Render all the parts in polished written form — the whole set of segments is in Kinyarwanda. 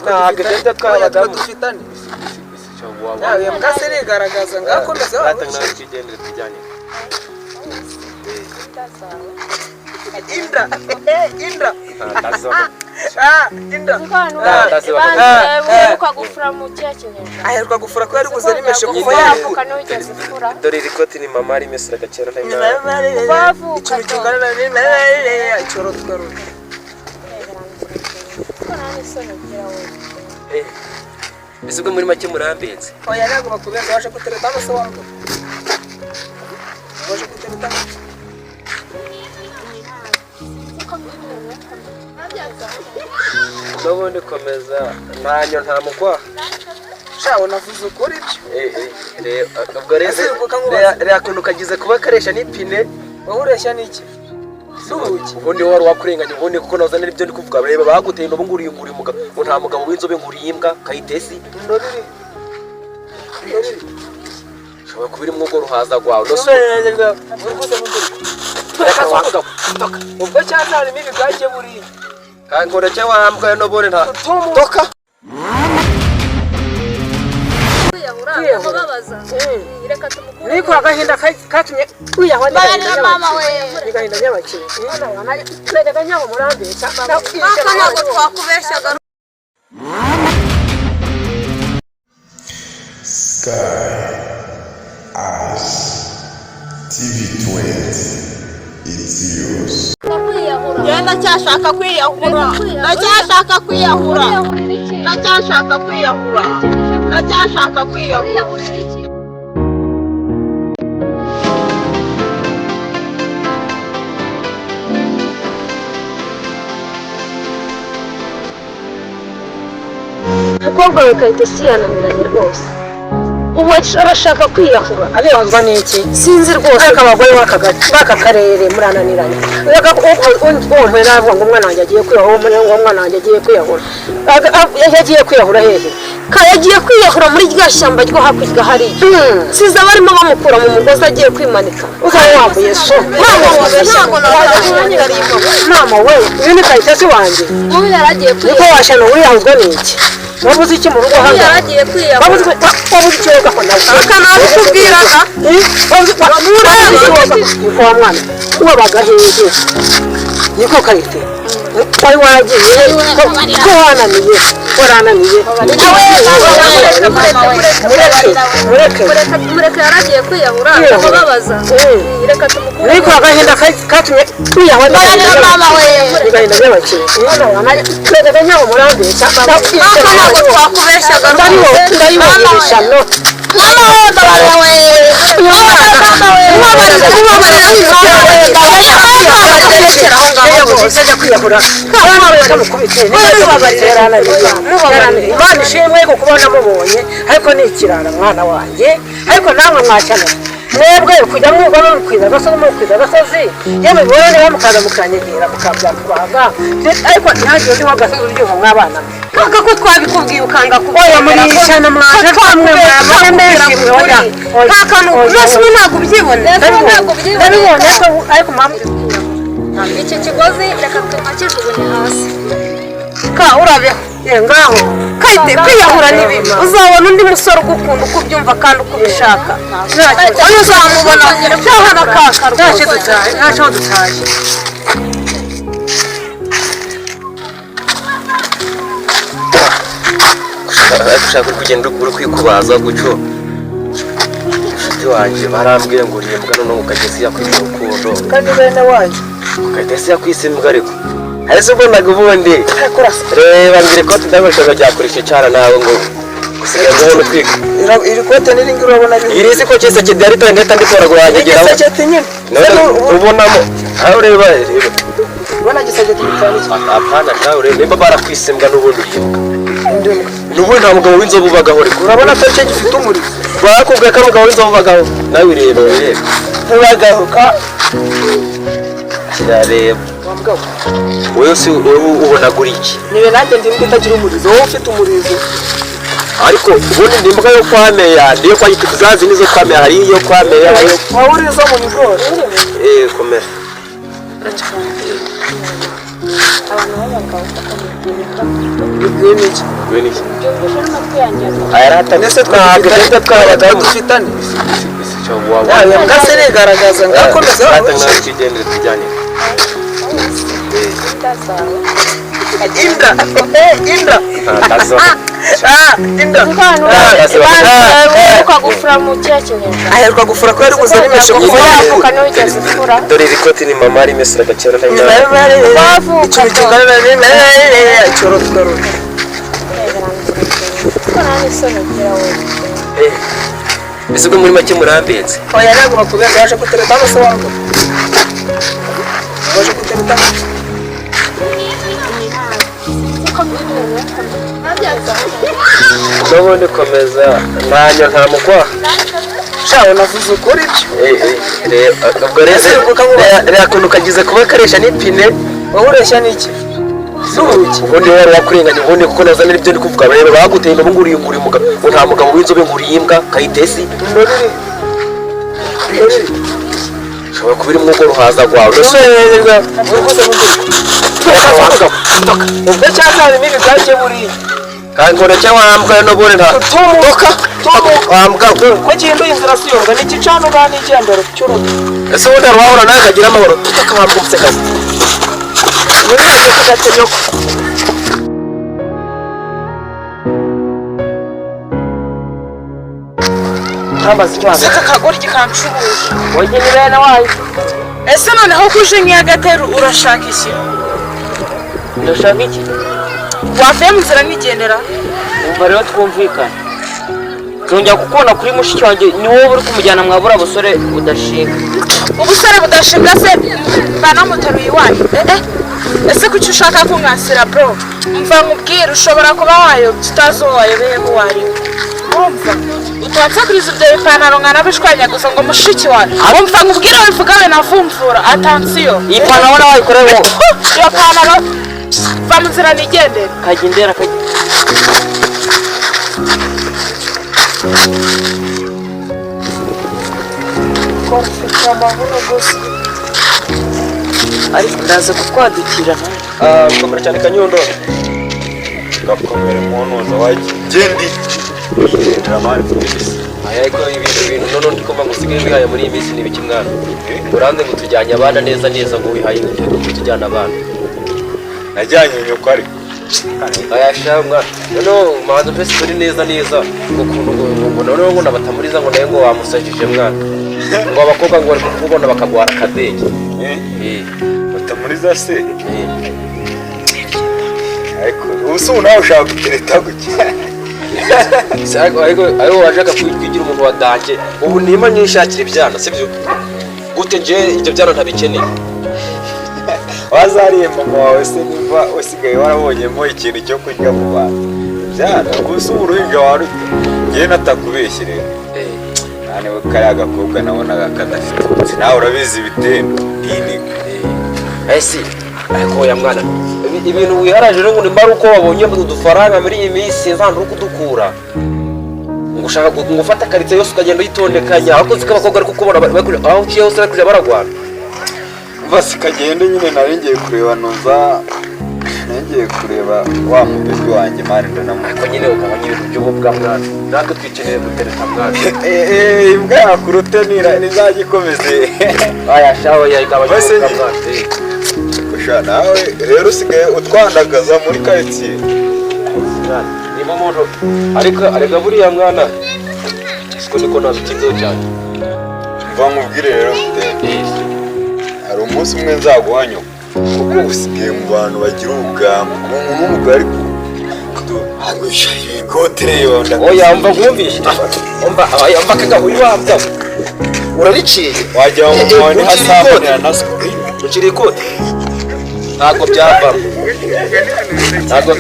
nagenda twabagamo dufitane yawe mukase rigaragaza ngakomeza batanga kigendere tujyanye Indra Indra Aheruka gufura mu cyerekezo. Aheruka gufura ko yari guzarimeshe kuva yavuka dore irikoti ni mama ari mesera gacera nayo ikintu kingana na nene icoro twarura ese ubwo muri make murambitse oya ntabwo bakubeza waje gutereta bose wangu waje gutereta n'ubundi komeza ntanyo nta mukwa shawo navuze ukuri ubwo rero kuntu kagize kuba karesha n'ipine wowe ureshya n'iki ubundi wari wakurenganya ubundi kuko naza n'ibyo ndi kuvuga reba baguteye n'ubu nguriye umugabo ngo nta mugabo w'inzobe nguriye imbwa kayitesi ndoriri shobora kubira umwugo ruhaza rwawe ubwo cyazana imibi bwagiye buriye kandi ngo cyo wambwa n'ubundi nta toka niko agahinda katumye uyahona mama we igahinda nyabakire nega nyabo murambesha ntabwo twakubeshaga Sky Eyes TV20 it's yours. Ndacyashaka kwiyahura ndacyashaka kwiyahura ndacyashaka kwiyahura ndacyashaka kwiyahura umukobwa we Kayitesi yananiranye rwose ubu arashaka kwiyahura abibazwa n'iki sinzi rwose ariko abagore b'aka karere murananiranye uwo naravuga ngo umwana wanjye agiye kwiyahura ngo umwana wanjye agiye kwiyahura yagiye kwiyahura hehe yagiye kwiyahura muri rya shyamba ryo hakurya hariya siza barimo bamukura mu mugozi agiye kwimanika uzaba wambuye so mama we uyu ni Kayitesi wanjye ubu yaragiye niko washana wiyahuzwa n'iki wabuze iki mu rugo hano yaragiye kwiyahura wabuze icyo gako nawe akanabikubwiraga niko wa mwana wabaga hehe niko Kayite wari wagiye ko wananiye warananiye mureke yaragiye kwiyahura akababaza reka tumukure niko agahinda katumye kwiyahura mama we igahinda nyabakire nega nyabo murambesha ntabwo twakubeshaga ndayibabisha no mama we baba we Imana ishimwe ko kubona mubonye ariko ni ikirara mwana wanjye ariko namwe mwacana mwebwe kujya mwuga no kwiza gasozi yewe bone niba mukaza mukanyegera mukabya kubaga ariko ntihagire undi wagasozi uryoha mwabana kaka ko twabikubwiye ukanga kuboya muri ishana mwaje twamwe mwamwe oya kaka nose ntabwo ubyibone ndabibone ariko mama iki kigozi reka tumakijugunye hasi ka urabeho ngaho Kayite kwiyahura ni bibi uzabona undi musore ugukunda uko ubyumva kandi uko ubishaka ntacyo uzamubona cyaha na kaka ntacyo dutaye ushaka kugenda uri kwikubaza gutyo inshuti wanjye barambwiye ngo urimbwa noneho Kayitesi yakwise urukundo kandi bene wanjye Kayitesi yakwise imbwa ariko hese ubonaga ubundi reba ngire ko tudabashaga byakoresha cyara nawe ngo gusigaye ubona twiga iri kote n'iringi urabona iri si ko cyese kidari to ndeta nditoragura yageraho gisakete nyine ubonamo aho ureba ubona gisakete bitani apana nawe ureba nimba barakwise imbwa n'ubundi urimbwa n'ubundi nta mugabo w'inzobe ubagaho ariko urabona ko cyo gifite umurizo barakubwiye ko umugabo w'inzobe ubagaho nawe ureba ubagaho ka kirareba wowe si ubona guri iki niwe nanjye ndi imbwa itagira umurizo wowe ufite umurizo ariko ubundi ndi imbwa yo kwameya ndiyo kwa yitwa zazi nizo kwameya hari iyo kwameya wowe urizo mu bigori komera abantu b'abagabo bakamubwira bigwimiki Weniki. byumvisha n'amatwi yanjye Ayarata ndetse twabagabo dufitane Waba ngase nigaragaza ngakomeza natanga kigendere tujyanye. ndazawe Indra Tazo. Indra ukagufura mu cyerekezo aheruka gufura ko yari gusa nimeshe wavuka n'ugeze ufura Dore iri koti ni mama ari mesura gakera na wavuka ikintu kingana na cyoro twarura ko nta n'isoni ugira wowe Ese ubwo muri make murambetse. oya ntabwo bakubwira waje gutereta amaso wangu waje gutereta N'ubundi komeza ntanya nta mukwa. shaho navuze ukuri byo Ubwo rero kuntu kagize kuba karesha n'ipine. wowe ureshya n'iki n'uruki Ubundi rero wakurenganya ubundi kuko nazamira ibyo ndi kuvuga rero baguteye no nguri umugabo nta mugabo w'inzobe nguri imbwa kayitesi. Shobora kubira umwugo ruhaza gwawe. usohererwa urukuta ubwo cyakane mibi bwaje buriya Kandi ngone cyangwa wambwa no bone nta. tumuka Wambwa ko kintu inzira siyonga ni kicano ngani cyandoro cyuruka ese ubundi wahora nawe kagira amahoro tutakahambwa umusekazi. muri iyo kudatenyoko Amazi cyane. saka kagori gikanshubuje Wowe ni bene wayo. ese noneho kuje nk'iyagateru urashaka iki Ndashaka iki? wavuye mu nzira nigendera Umva rero twumvikana. Nongera kukubona kuri mushiki wanjye ni wowe uri kumujyana mwabura abasore budashinga. ubusore budashinga se banamuteruye iwanyu ese kuki ushaka kumwasira bro mva nkubwire ushobora kuba wayobye utazi uwo wayobeye ko wariwe urumva utansakuriza ibyo bipantaro nkanabishwanyaguza ngo mushiki wawe umva nkubwire wivugawe navumvura atansiyo Iyi pantaro nawe wayikorera wowe. iyo pantaro va mu nzira nigendere Kagendera ko mfite amabuno gusa ariko ndaza kukwadukira. Komera cyane Kanyundo. gakomere munoza wagendi ndamari polisi Ariko ibintu none ndi kumva ngo usigaye wihaye muri iyi minsi n'ibiki mwana. Uranze ngo tujyanye abana neza ngo wihaye ngo tujyane abana. najyanye nyoko ariko Ayasha mwana. No manzo pesi turi neza ukuntu ngo none ngo nabatamuriza ngo naye ngo wamusajije mwana. Ngo abakobwa ngo bari kukubona bakagwara kadege. batamuriza se ariko ubuso nawe ushaka gutereta guki Ariko wajaka kwigira umuntu wadanje ubu nima nyishakira ibyana sibyo gute nje ibyo byana ntabikeneye. wazariye mama wawe se niba usigaye warabonyemo ikintu cyo kurya mu bantu byana ubuso uruhinja waruta ngewe natakubeshye rero niba kariya gakobwa nabonaga kadafite ubutsi nawe urabizi ibitendo ntiniga Ese ariko ya mwana ibintu wiharaje rero ngo nimba uko wabonye udufaranga muri iyi minsi nzandu kudukura ngo ushaka gufata karite yose ukagenda uyitondekanya abakozi k'abakobwa ariko kubona aho uciye hose bari kuja baragwana basi kagende nyine nari ngiye kureba noza ngiye kureba wa mubebe wanjye mari ndanamuka ariko nyine ukabona ibintu by'ububwa mwana natwe twikeneye gutereta mwana imbwa yakurute nizajya ikomeze aya shaho yayigabanya Bose ububwa nyine. mwana Kusha nawe rero usigaye utwandagaza muri karitsiye niba umuntu ariko buriya mwana siko niko nabitinzeho cyane mva nkubwire rero mutende hari umunsi umwe nzaguha nyoko kuko usigaye mu bantu bagira ubwamba umuntu w'umugabo ariko ikote rero oya umva nkumvishe umva kagahuye wambya urariciye wajya mu mwanya hasabanira na sikuri ukiri ikote ntabwo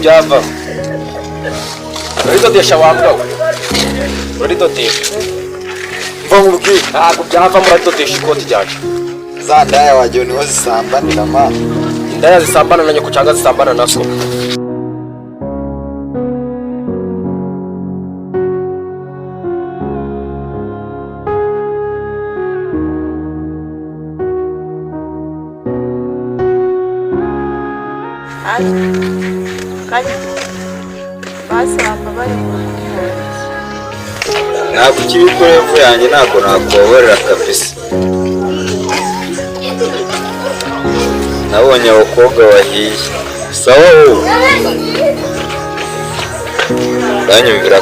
byavamo uridodesha wambwa uridodesha mva nkubwire ntabwo byavamo uradodesha ikoti ryanjye za ndaya wagira niho zisambanira mama indaya zisambana na nyoko cyangwa zisambana na so basamba bari mu ntabwo ukiri kuri evu yanjye ntabwo nakubabarira kabisa. Nabonye abakobwa bahiye sawa wowe uranyumvira